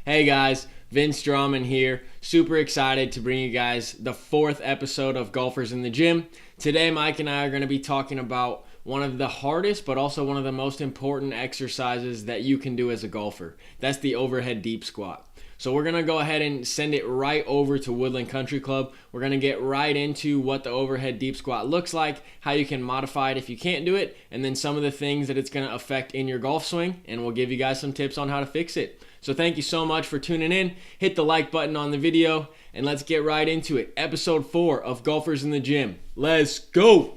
Hey guys, Vince Drahman here. Super excited to bring you guys the 4th episode of Golfers in the Gym. Today Mike and I are going to be talking about one of the hardest but also one of the most important exercises that you can do as a golfer. That's the overhead deep squat. So we're going to go ahead and send it right over to Woodland Country Club. We're going to get right into what the overhead deep squat looks like, how you can modify it if you can't do it, and then some of the things that it's going to affect in your golf swing, and we'll give you guys some tips on how to fix it. So thank you so much for tuning in. Hit the like button on the video, and let's get right into it. Episode 4 of Golfers in the Gym. Let's go!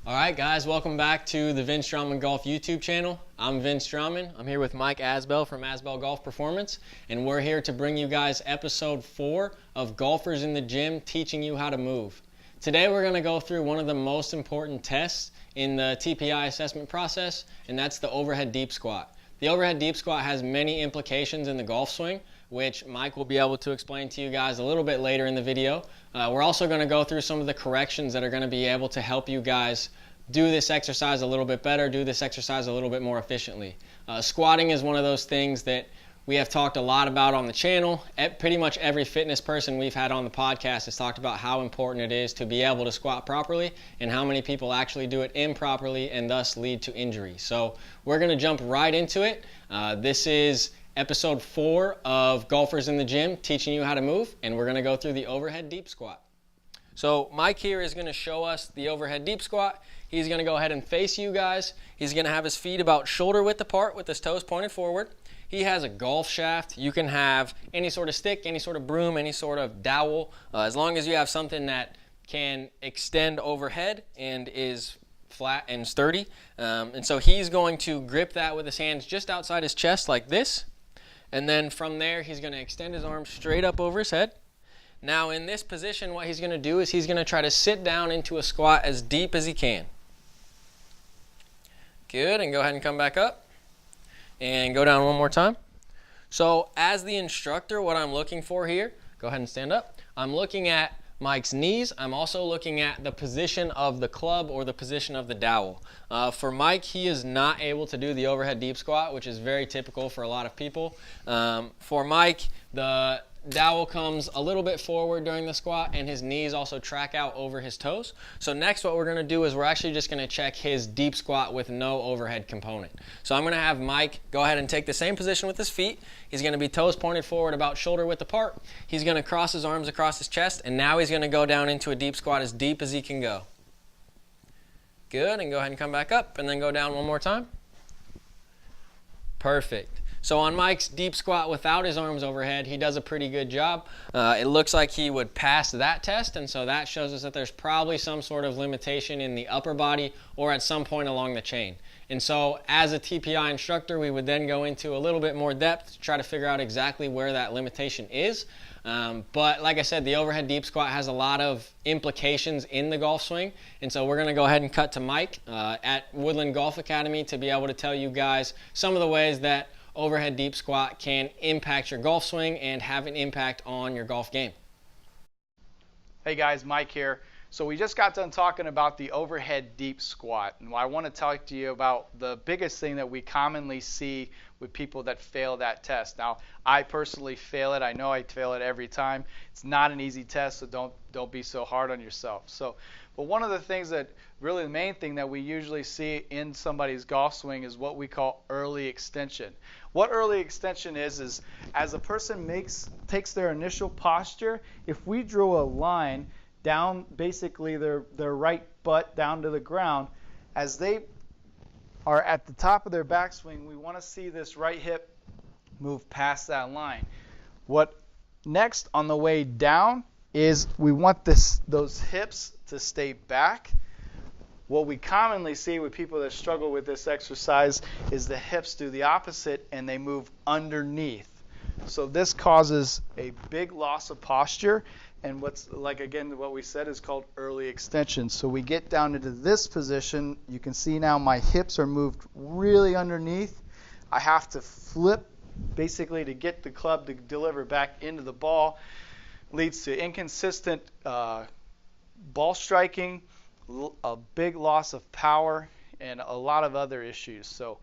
Alright guys, welcome back to the Vince Drahman Golf YouTube channel. I'm Vince Drahman. I'm here with Mike Asbell from Asbell Golf Performance, and we're here to bring you guys episode 4 of Golfers in the Gym, teaching you how to move. Today we're going to go through one of the most important tests in the TPI assessment process, and that's the overhead deep squat. The overhead deep squat has many implications in the golf swing, which Mike will be able to explain to you guys a little bit later in the video. We're also going to go through some of the corrections that are going to be able to help you guys do this exercise a little bit better, do this exercise a little bit more efficiently. Squatting is one of those things that we have talked a lot about on the channel. Pretty much every fitness person we've had on the podcast has talked about how important it is to be able to squat properly and how many people actually do it improperly and thus lead to injury. So we're going to jump right into it. This is episode 4 of Golfers in the Gym, teaching you how to move, and we're going to go through the overhead deep squat. So Mike here is going to show us the overhead deep squat. He's going to go ahead and face you guys. He's going to have his feet about shoulder width apart with his toes pointed forward. He has a golf shaft. You can have any sort of stick, any sort of broom, any sort of dowel, as long as you have something that can extend overhead and is flat and sturdy. And so he's going to grip that with his hands just outside his chest like this. And then from there, he's going to extend his arms straight up over his head. Now in this position, what he's going to do is he's going to try to sit down into a squat as deep as he can. Good, and go ahead and come back up. And go down one more time. So as the instructor, what I'm looking for here, go ahead and stand up. I'm looking at Mike's knees. I'm also looking at the position of the club or the position of the dowel. For Mike, he is not able to do the overhead deep squat, which is very typical for a lot of people. For Mike, the dowel comes a little bit forward during the squat, and his knees also track out over his toes. So next what we're going to do is we're actually just going to check his deep squat with no overhead component. So I'm going to have Mike go ahead and take the same position with his feet. He's going to be toes pointed forward about shoulder width apart. He's going to cross his arms across his chest, and now he's going to go down into a deep squat as deep as he can go. Good, and go ahead and come back up, and then go down one more time. Perfect. So on Mike's deep squat without his arms overhead, he does a pretty good job. It looks like he would pass that test, and so that shows us that there's probably some sort of limitation in the upper body or at some point along the chain. And so as a TPI instructor, we would then go into a little bit more depth to try to figure out exactly where that limitation is. But like I said, the overhead deep squat has a lot of implications in the golf swing, and so we're going to go ahead and cut to Mike at Woodland Golf Academy to be able to tell you guys some of the ways that overhead deep squat can impact your golf swing and have an impact on your golf game. Hey guys, Mike here. So we just got done talking about the overhead deep squat, and I want to talk to you about the biggest thing that we commonly see with people that fail that test. Now, I personally fail it. I know I fail it every time. It's not an easy test, so don't be so hard on yourself. But one of the things that really the main thing that we usually see in somebody's golf swing is what we call early extension. What early extension is as a person takes their initial posture, if we drew a line down basically their right butt down to the ground, as they are at the top of their backswing, we want to see this right hip move past that line. What next on the way down is we want those hips to stay back. What we commonly see with people that struggle with this exercise is the hips do the opposite and they move underneath. So this causes a big loss of posture, and what we said is called early extension. So we get down into this position. You can see now my hips are moved really underneath. I have to flip basically to get the club to deliver back into the ball. leads to inconsistent ball striking, a big loss of power, and a lot of other issues. So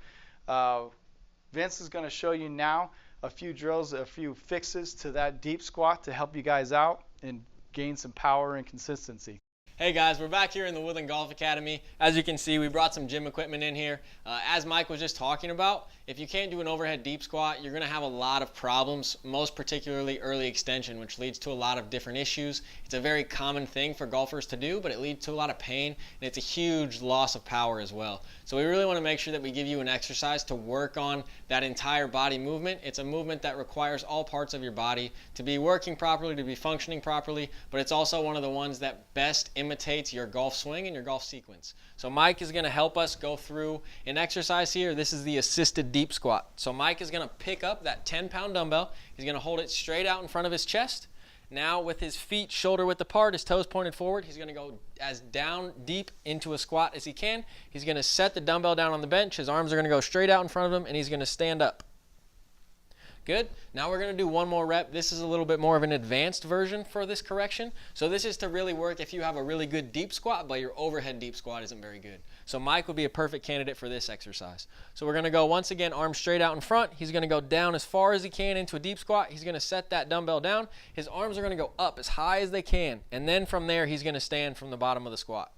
Vince is going to show you now a few drills, a few fixes to that deep squat to help you guys out and gain some power and consistency. Hey guys, we're back here in the Woodland Golf Academy. As you can see, we brought some gym equipment in here. As Mike was just talking about, if you can't do an overhead deep squat, you're going to have a lot of problems, most particularly early extension, which leads to a lot of different issues. It's a very common thing for golfers to do, but it leads to a lot of pain, and it's a huge loss of power as well. So we really want to make sure that we give you an exercise to work on that entire body movement. It's a movement that requires all parts of your body to be working properly, to be functioning properly, but it's also one of the ones that best imitates your golf swing and your golf sequence. So Mike is going to help us go through an exercise here. This is the assisted deep squat. So Mike is going to pick up that 10-pound dumbbell. He's going to hold it straight out in front of his chest. Now with his feet shoulder width apart, his toes pointed forward, he's going to go as down deep into a squat as he can. He's going to set the dumbbell down on the bench. His arms are going to go straight out in front of him, and he's going to stand up. Good. Now we're going to do one more rep. This is a little bit more of an advanced version for this correction. So this is to really work if you have a really good deep squat, but your overhead deep squat isn't very good. So Mike would be a perfect candidate for this exercise. So we're going to go once again, arms straight out in front. He's going to go down as far as he can into a deep squat. He's going to set that dumbbell down. His arms are going to go up as high as they can. And then from there, he's going to stand from the bottom of the squat.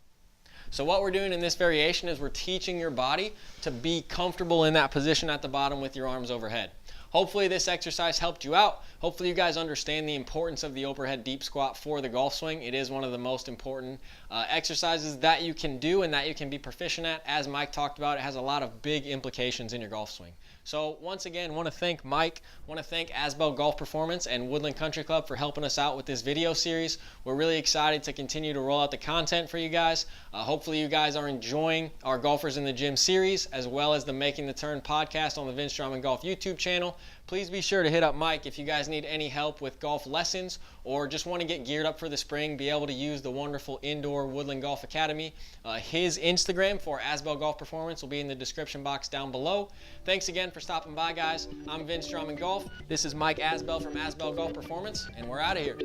So what we're doing in this variation is we're teaching your body to be comfortable in that position at the bottom with your arms overhead. Hopefully this exercise helped you out. Hopefully you guys understand the importance of the overhead deep squat for the golf swing. It is one of the most important exercises that you can do and that you can be proficient at. As Mike talked about, it has a lot of big implications in your golf swing. So once again, want to thank Mike, want to thank Asbell Golf Performance and Woodland Country Club for helping us out with this video series. We're really excited to continue to roll out the content for you guys. Hopefully you guys are enjoying our Golfers in the Gym series, as well as the Making the Turn podcast on the Vince Drahman Golf YouTube channel. Please be sure to hit up Mike if you guys need any help with golf lessons or just want to get geared up for the spring, be able to use the wonderful indoor Woodland Golf Academy. His Instagram for Asbell Golf Performance will be in the description box down below. Thanks again for stopping by, guys. I'm Vince Drahman Golf. This is Mike Asbell from Asbell Golf Performance, and we're out of here.